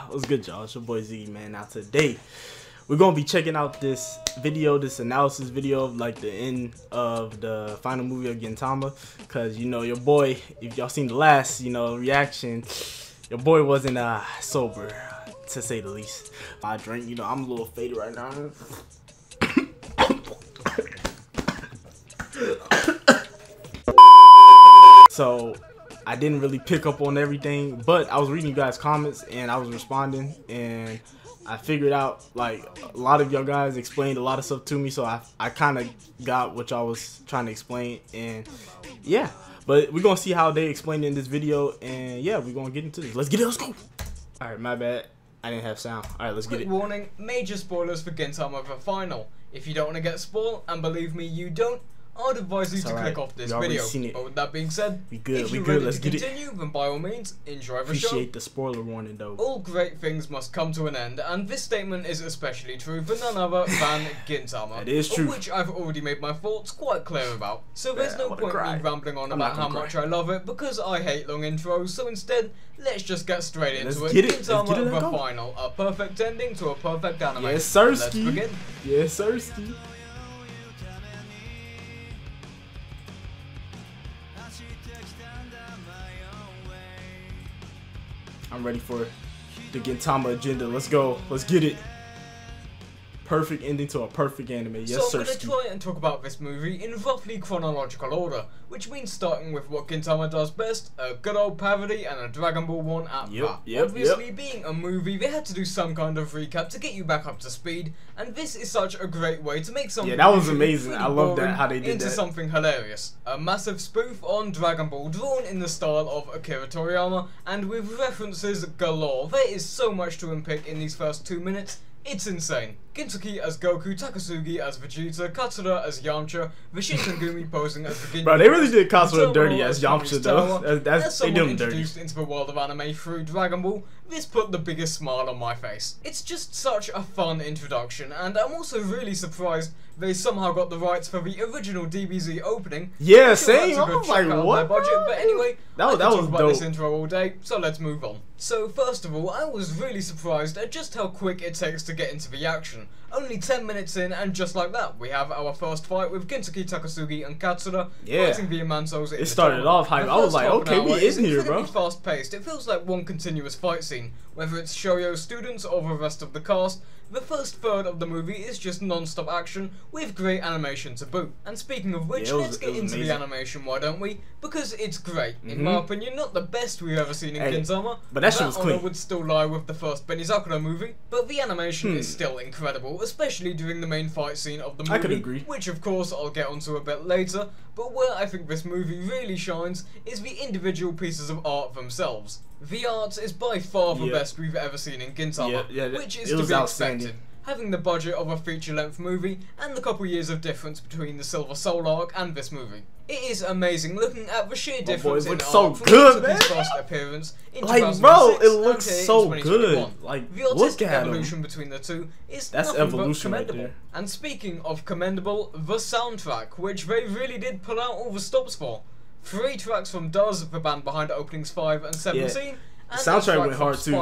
What's good, y'all? It's your boy Ziggy, man. Now today we're gonna be checking out this video, this analysis video of like the end of the final movie of Gintama, cause you know your boy, if y'all seen the last reaction, your boy wasn't sober, to say the least. I drink, I'm a little faded right now. So I didn't really pick up on everything, but I was reading you guys' comments and I was responding, and I figured out like a lot of y'all guys explained a lot of stuff to me, so I kind of got what y'all was trying to explain, and yeah. But we're gonna see how they explained it in this video, and yeah, we're gonna get into this. Let's get it. Let's go. All right, my bad. I didn't have sound. All right, let's get it. Quick warning: major spoilers for Gintama the Final. If you don't want to get spoiled, and believe me, you don't, I'd advise you to click off this video. But with that being said, if you're ready to continue, then by all means, enjoy the show. Appreciate the spoiler warning though. All great things must come to an end, and this statement is especially true for none other than Gintama. That is true. Of which I've already made my thoughts quite clear about. So there's no point me rambling on about how much I love it, because I hate long intros, so instead, let's just get straight into it. Gintama the Final, a perfect ending to a perfect anime. Yes, sirski. Let's begin. Yes, sirski. I'm ready for the Gintama agenda. Let's go. Let's get it. Perfect ending to a perfect anime. Yes, sir. So I'm going to try and talk about this movie in roughly chronological order, which means starting with what Gintama does best, a good old parody and a Dragon Ball one at that. Obviously, being a movie, they had to do some kind of recap to get you back up to speed, and this is such a great way to make something that was amazing. I love that how they did into something hilarious. A massive spoof on Dragon Ball drawn in the style of Akira Toriyama, and with references galore. There is so much to unpick in these first 2 minutes. It's insane. Gintoki as Goku, Takasugi as Vegeta, Katsura as Yamcha, the shinsengumi posing as the Ginyu. Bro, they really did Katsura dirty as Yamcha though. As someone introduced into the world of anime through Dragon Ball, this put the biggest smile on my face. It's just such a fun introduction, and I'm also really surprised they somehow got the rights for the original DBZ opening. Yeah, same. I was like, what? But anyway, that was about dope. This intro all day, so let's move on. So first of all, I was really surprised at just how quick it takes to get into the action. Only 10 minutes in, and just like that, we have our first fight with Gintoki, Takasugi, and Katsura fighting the Amansos in the started off hype. I was like, okay, we in here, bro. Fast paced. It feels like one continuous fight scene, whether it's Shoujo students or the rest of the cast. The first third of the movie is just non-stop action with great animation to boot. And speaking of which, let's get into the animation, why don't we? Because it's great. In my opinion, not the best we've ever seen in Gintama, but that shit was clean. Would still lie with the first Benizakura movie, but the animation is still incredible, especially during the main fight scene of the movie, I could agree. Which of course I'll get onto a bit later, but where I think this movie really shines is the individual pieces of art themselves. The art is by far the best we've ever seen in Gintama, which is to be expected. Having the budget of a feature-length movie and the couple years of difference between the Silver Soul arc and this movie. It is amazing looking at the sheer difference in art so from good, man. his first appearance in like, bro, it looks and so good. Like, the artistic evolution between the two is nothing but commendable. Right there. And speaking of commendable, the soundtrack, which they really did pull out all the stops for. 3 tracks from Does, the band behind openings 5 and 17. And the soundtrack went hard too.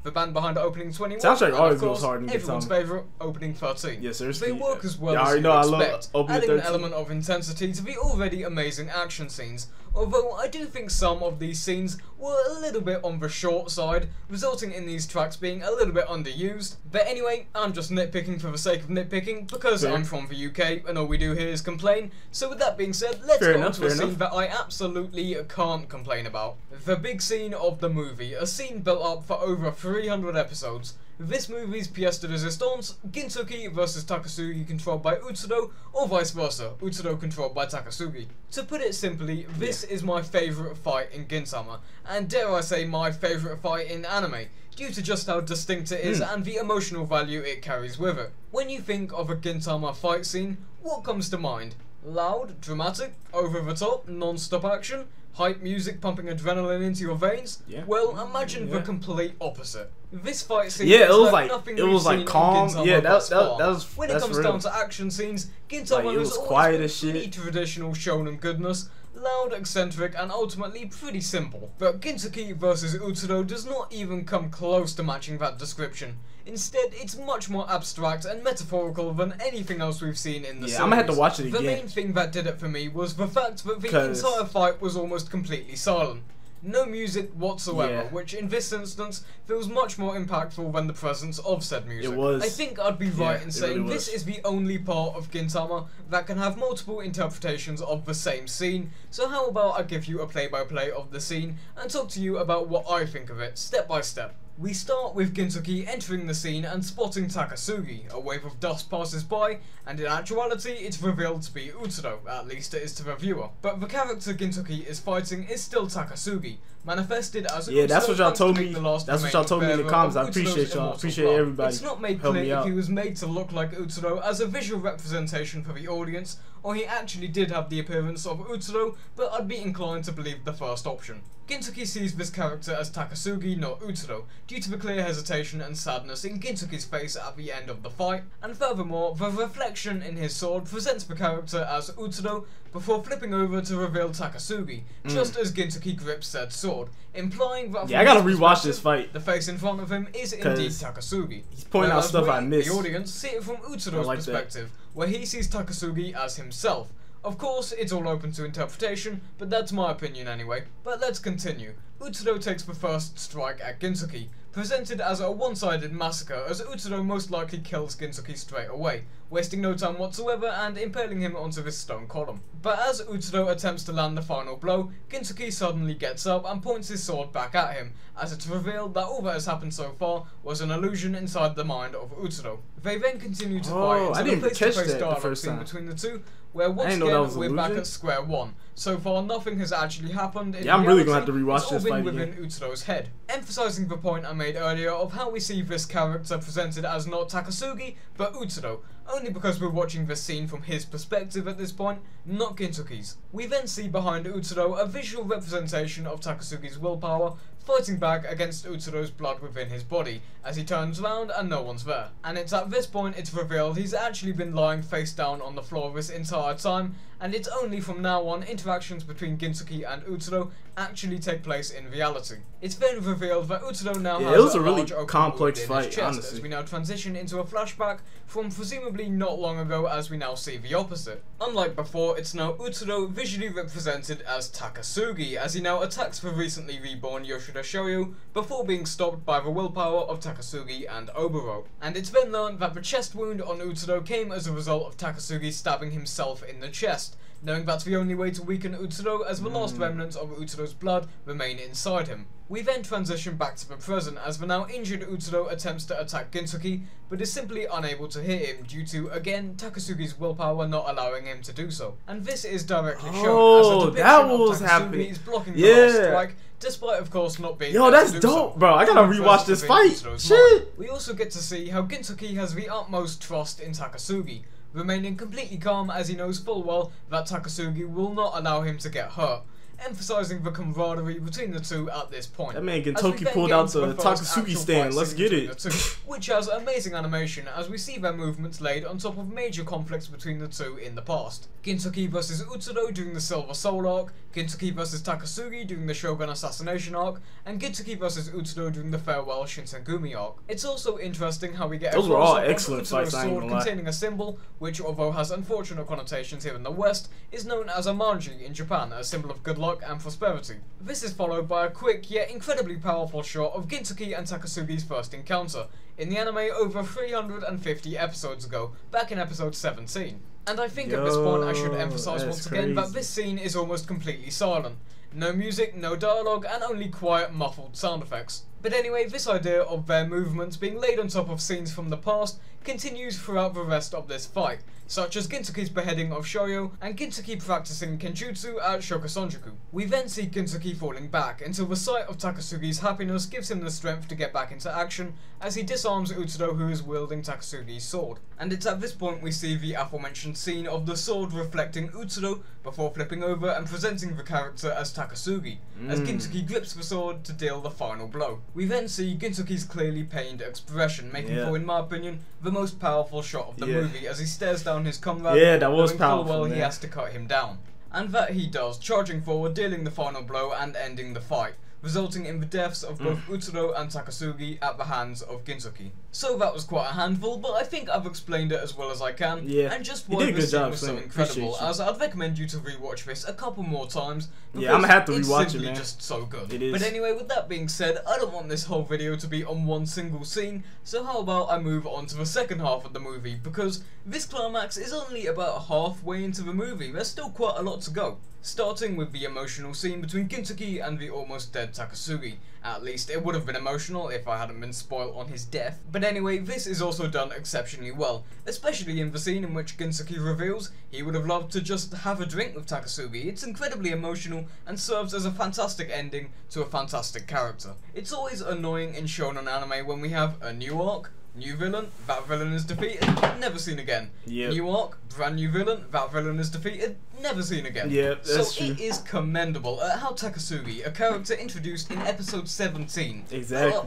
The band behind opening 21. Soundtrack always goes hard in everyone's favourite, opening 13. Yes, seriously. They work as well as you expect, adding an element of intensity to the already amazing action scenes. Although I do think some of these scenes were a little bit on the short side, resulting in these tracks being a little bit underused. But anyway, I'm just nitpicking for the sake of nitpicking, because I'm from the UK and all we do here is complain. So with that being said, let's go on to a scene that I absolutely can't complain about. The big scene of the movie, a scene built up for over 300 episodes. This movie's pièce de résistance, Gintoki versus Takasugi controlled by Utsudo, or vice versa, Utsudo controlled by Takasugi. To put it simply, this is my favourite fight in Gintama, and dare I say my favourite fight in anime, due to just how distinct it is and the emotional value it carries with it. When you think of a Gintama fight scene, what comes to mind? Loud, dramatic, over the top, non-stop action? Hype music pumping adrenaline into your veins? Well, imagine the complete opposite. This fight scene is like nothing we've seen in Gintama thus far. When it comes down to action scenes, Gintama is always pretty traditional shonen goodness, loud, eccentric, and ultimately pretty simple. But Gintoki vs Utsudo does not even come close to matching that description. Instead, it's much more abstract and metaphorical than anything else we've seen in the series. I'm gonna have to watch it again. The main thing that did it for me was the fact that the entire fight was almost completely silent. No music whatsoever, which in this instance feels much more impactful than the presence of said music. It was. I think I'd be right in saying really this is the only part of Gintama that can have multiple interpretations of the same scene, so how about I give you a play-by-play of the scene and talk to you about what I think of it, step by step. We start with Gintoki entering the scene and spotting Takasugi. A wave of dust passes by, and in actuality it's revealed to be Utsudo, at least it is to the viewer. But the character Gintoki is fighting is still Takasugi, manifested as Utsudo. That's what y'all told me. That's what y'all told me in the comments. I appreciate y'all. Appreciate everybody. It's not made clear if he was made to look like Utsudo as a visual representation for the audience, or he actually did have the appearance of Utsudo, but I'd be inclined to believe the first option. Gintoki sees this character as Takasugi, not Utsudo, due to the clear hesitation and sadness in Gintoki's face at the end of the fight, and furthermore, the reflection in his sword presents the character as Utsudo before flipping over to reveal Takasugi, just as Gintoki grips said sword, implying that I gotta rewatch this fight. The face in front of him is indeed Takasugi. He's pointing out stuff I missed. The audience see it from Utsudo's perspective, where he sees Takasugi as himself. Of course, it's all open to interpretation, but that's my opinion anyway. But let's continue. Utsudo takes the first strike at Gintoki, presented as a one-sided massacre, as Utsudo most likely kills Gintoki straight away, wasting no time whatsoever and impaling him onto this stone column. But as Utsudo attempts to land the final blow, Gintoki suddenly gets up and points his sword back at him, as it's revealed that all that has happened so far was an illusion inside the mind of Utsudo. They then continue to fight until a face-to-face dialogue scene between the two, where once again we're back at square one. So far nothing has actually happened. I'm really gonna have to rewatch this fight within Utsudo's head. Emphasizing the point I made earlier of how we see this character presented as not Takasugi, but Utsudo, only because we're watching this scene from his perspective at this point, not Gintoki's. We then see behind Utsudo a visual representation of Takasugi's willpower, fighting back against Utsudo's blood within his body, as he turns around and no one's there. And it's at this point it's revealed he's actually been lying face down on the floor this entire time, and it's only from now on interactions between Gintoki and Utsudo actually take place in reality. It's then revealed that Utsudo now has a really complex fight, chest, honestly. As we now transition into a flashback from presumably not long ago, as we now see the opposite. Unlike before, it's now Utsudo visually represented as Takasugi, as he now attacks the recently reborn Yoshida Shoryu before being stopped by the willpower of Takasugi and Oboro. And it's then learned that the chest wound on Utsudo came as a result of Takasugi stabbing himself in the chest, knowing that's the only way to weaken Utsudo, as the last remnants of Utsudo's blood remain inside him. We then transition back to the present as the now injured Utsudo attempts to attack Gintoki, but is simply unable to hit him due to, again, Takasugi's willpower not allowing him to do so. And this is directly shown as a depiction of Takasugi is blocking the last strike, despite of course not being able that's to do dope, so. Bro. I gotta rewatch this fight. Shit. We also get to see how Gintoki has the utmost trust in Takasugi, remaining completely calm as he knows full well that Takasugi will not allow him to get hurt, emphasizing the camaraderie between the two at this point. That man Gintoki pulled out the Takasugi stand, let's get it. Which has amazing animation as we see their movements laid on top of major conflicts between the two in the past. Gintoki vs Utsudo during the Silver Soul arc, Gintoki vs Takasugi during the Shogun Assassination arc, and Gintoki vs Utsudo during the Farewell Shinsengumi arc. It's also interesting how we get those were all excellent fights, sword containing a symbol, which although has unfortunate connotations here in the West, is known as a manji in Japan, a symbol of good luck and prosperity. This is followed by a quick yet incredibly powerful shot of Gintoki and Takasugi's first encounter, in the anime over 350 episodes ago, back in episode 17. And I think at this point I should emphasize once again that this scene is almost completely silent. No music, no dialogue, and only quiet, muffled sound effects. But anyway, this idea of their movements being laid on top of scenes from the past continues throughout the rest of this fight, such as Gintoki's beheading of Shoryu and Gintoki practicing Kenjutsu at Shokusonjuku. We then see Gintoki falling back until the sight of Takasugi's happiness gives him the strength to get back into action as he disarms Utsudo, who is wielding Takasugi's sword. And it's at this point we see the aforementioned scene of the sword reflecting Utsudo before flipping over and presenting the character as Takasugi, as Gintoki grips the sword to deal the final blow. We then see Gintoki's clearly pained expression, making for, in my opinion, the most powerful shot of the movie as he stares down his comrade, that was knowing powerful, full well he has to cut him down. and that he does, charging forward, dealing the final blow and ending the fight, resulting in the deaths of both Utsuro and Takasugi at the hands of Gintoki. So that was quite a handful, but I think I've explained it as well as I can, and just why this scene was so incredible, as I'd recommend you to rewatch this a couple more times, because I'm gonna have to rewatch it's simply just so good. It is. But anyway, with that being said, I don't want this whole video to be on one single scene, so how about I move on to the second half of the movie, because this climax is only about halfway into the movie, there's still quite a lot to go. Starting with the emotional scene between Gintoki and the almost dead Takasugi. At least it would have been emotional if I hadn't been spoiled on his death. But anyway, this is also done exceptionally well, especially in the scene in which Gintoki reveals he would have loved to just have a drink with Takasugi. It's incredibly emotional and serves as a fantastic ending to a fantastic character. It's always annoying in shonen anime when we have a new arc, new villain, that villain is defeated, never seen again. New arc, brand new villain, that villain is defeated, never seen again. That's true. It is commendable at how Takasugi, a character introduced in episode 17,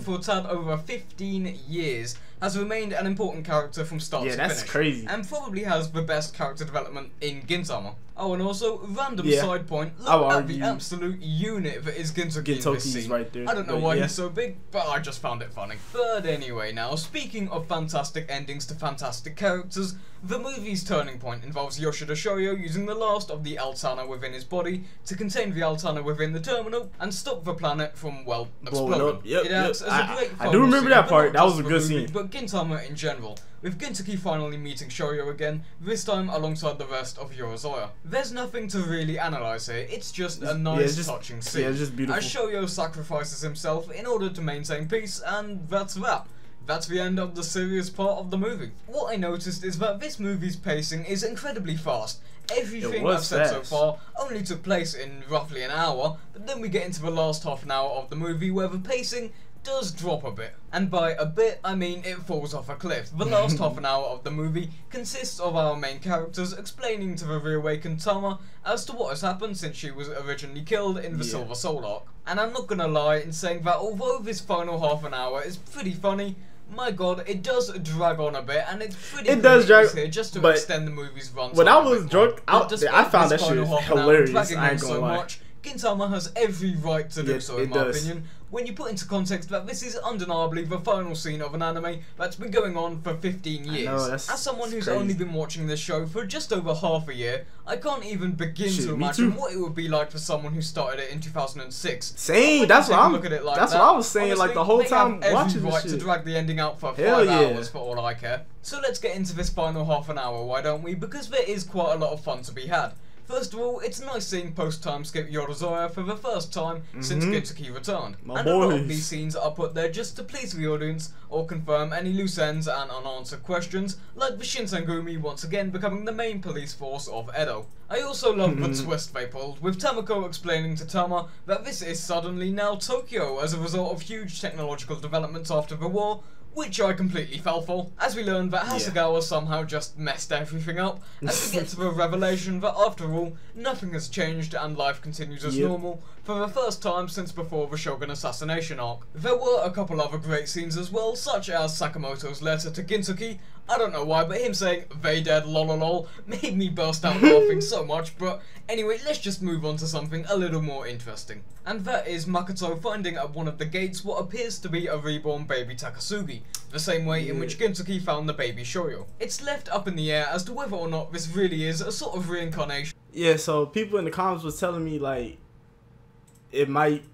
for a tad over 15 years, has remained an important character from start to finish. That's crazy. And probably has the best character development in Gintama. Oh, and also, random side point, look at the absolute unit that is Gintoki in this scene. Right there. I don't know why he's so big, but I just found it funny. But anyway now, speaking of fantastic endings to fantastic characters, the movie's turning point involves Yoshida Shoyo using the last of the Altana within his body to contain the Altana within the terminal and stop the planet from, well, exploding. It acts as a great I do remember that part, that was a good scene. But Gintama in general, with Gintoki finally meeting Shoyo again, this time alongside the rest of Yorozuya. There's nothing to really analyse here, it's just a nice touching scene. It's just beautiful. As Shoyo sacrifices himself in order to maintain peace, and that's that. That's the end of the serious part of the movie. What I noticed is that this movie's pacing is incredibly fast. Everything I've said so far only took place in roughly an hour, but then we get into the last half an hour of the movie where the pacing does drop a bit. And by a bit, I mean it falls off a cliff. The last half an hour of the movie consists of our main characters explaining to the reawakened Tama as to what has happened since she was originally killed in the Silver Soul arc. And I'm not gonna lie in saying that although this final half an hour is pretty funny, my god, it does drag on a bit, and it's pretty here just to extend the movie's runtime. When I was drunk, I found that shit hilarious. I ain't gonna lie. Gintama has every right to do so, in my opinion, when you put into context that this is undeniably the final scene of an anime that's been going on for 15 years. As someone who's only been watching this show for just over half a year, I can't even begin to imagine what it would be like for someone who started it in 2006. Same, that's what I was saying. Honestly, like the whole time watching this shit. To drag the ending out for 5 hours for all I care. So let's get into this final half an hour, why don't we? Because there is quite a lot of fun to be had. First of all, it's nice seeing post-time skip Yorozuya for the first time since Gintoki returned. A lot of these scenes are put there just to please the audience or confirm any loose ends and unanswered questions, like the shinsengumi once again becoming the main police force of Edo. I also love the twist they pulled, with Tamako explaining to Tama that this is suddenly now Tokyo as a result of huge technological developments after the war, which I completely fell for, as we learned that Hasegawa somehow just messed everything up, as we get to the revelation that after all, nothing has changed and life continues as normal, for the first time since before the Shogun assassination arc. There were a couple other great scenes as well, such as Sakamoto's letter to Gintoki. I don't know why, but him saying, "they dead lololol," made me burst out laughing so much, but anyway, let's just move on to something a little more interesting. And that is Makoto finding at one of the gates what appears to be a reborn baby Takasugi, the same way in which Gintoki found the baby Shoyo. It's left up in the air as to whether or not this really is a sort of reincarnation. Yeah, so people in the comments was telling me, like, it might,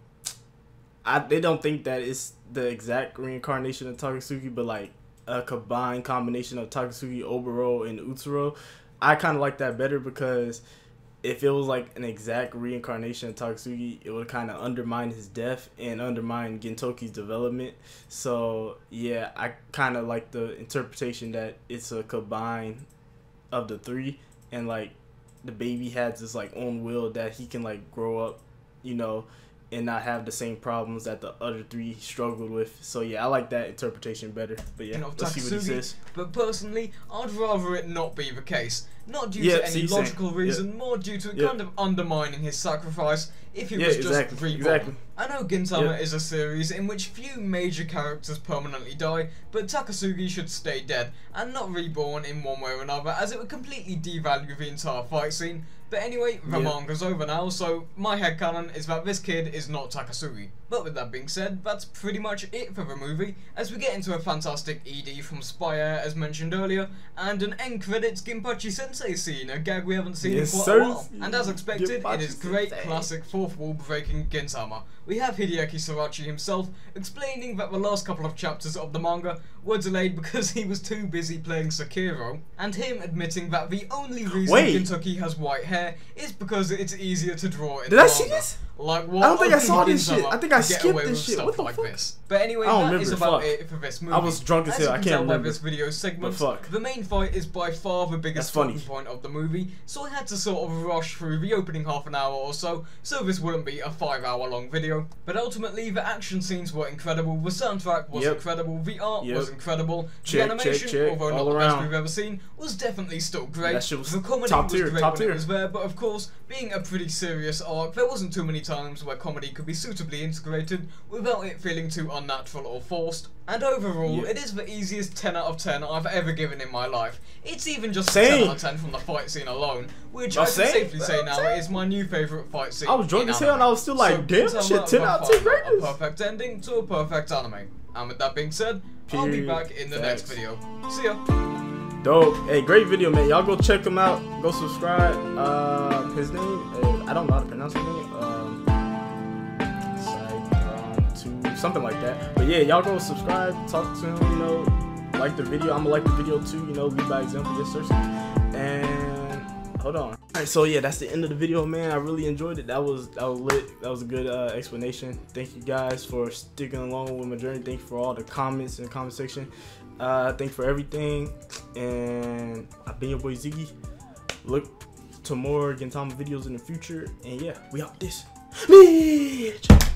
they don't think that it's the exact reincarnation of Takasugi, but like a combined combination of Takasugi, Oboro, and Utsuro. I kind of like that better, because if it was like an exact reincarnation of Takasugi, it would kind of undermine his death and undermine Gintoki's development. So yeah, I kind of like the interpretation that it's a combine of the three, and like the baby has this like own will that he can like grow up, you know, and not have the same problems that the other three struggled with. So yeah, I like that interpretation better. But yeah, let's see what he says. But personally, I'd rather it not be the case. Not due to any logical reason, more due to kind of undermining his sacrifice if he was just reborn. I know Gintama is a series in which few major characters permanently die, but Takasugi should stay dead and not reborn in one way or another, as it would completely devalue the entire fight scene. But anyway, the manga's over now, so my headcanon is that this kid is not Takasugi. But with that being said, that's pretty much it for the movie, as we get into a fantastic ED from Spy Air as mentioned earlier, and an end credits Ginpachi Sensei scene, a gag we haven't seen in quite a while. And as expected, it is great classic fourth wall breaking Gintama. We have Hideaki Sorachi himself explaining that the last couple of chapters of the manga were delayed because he was too busy playing Sekiro, and him admitting that the only reason Gintoki has white hair is because it's easier to draw in the manga. See this? Like what? I don't think I saw this shit. I think I skipped this shit. What the fuck? This. But anyway, that is about it for this movie. I was drunk as hell. I can't remember this video segment. The main fight is by far the biggest talking point of the movie, so I had to sort of rush through the opening half an hour or so this wouldn't be a 5-hour long video. But ultimately, the action scenes were incredible, the soundtrack was incredible, the art was incredible, the animation, although not the best we've ever seen, was definitely still great. The comedy was great when it was there, but of course, being a pretty serious arc, there wasn't too many times where comedy could be suitably integrated without it feeling too unnatural or forced. And overall, it is the easiest 10 out of 10 I've ever given in my life. It's even just 10 out of 10 from the fight scene alone, which I can safely say now is my new favourite fight scene. I was drunk as hell and I was still like, damn shit, 10 out of 10 greatness. A perfect ending to a perfect anime. And with that being said, I'll be back in the next video. See ya. Dope. Hey, great video, man. Y'all go check him out. Go subscribe. His name, I don't know how to pronounce his name. Something like that. But yeah, y'all go subscribe, talk to him, you know, like the video. I'm gonna like the video too, you know, lead by example, yes sir. And hold on. Alright, so yeah, that's the end of the video, man. I really enjoyed it. That was lit. That was a good explanation. Thank you guys for sticking along with my journey. Thank you for all the comments in the comment section. Thank you for everything. And I've been your boy Ziggy. Look to more Gintama videos in the future. And yeah, we out this. Bitch.